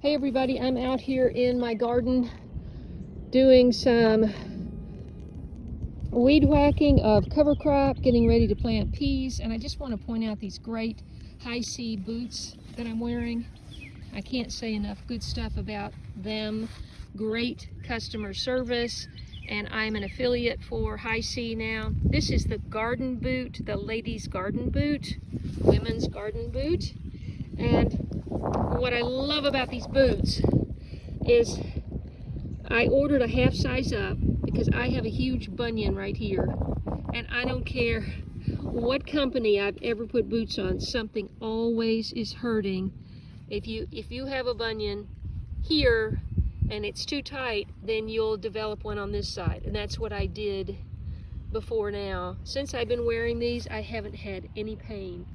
Hey everybody, I'm out here in my garden doing some weed whacking of cover crop, getting ready to plant peas, and I just want to point out these great Hisea boots that I'm wearing. I can't say enough good stuff about them. Great customer service, and I'm an affiliate for Hisea now. This is the garden boot, the ladies' garden boot, women's garden boot. And what I love about these boots is I ordered a half size up because I have a huge bunion right here, and I don't care what company I've ever put boots on, something always is hurting. If you have a bunion here and it's too tight, then you'll develop one on this side, and that's what I did before now. Since I've been wearing these, I haven't had any pain.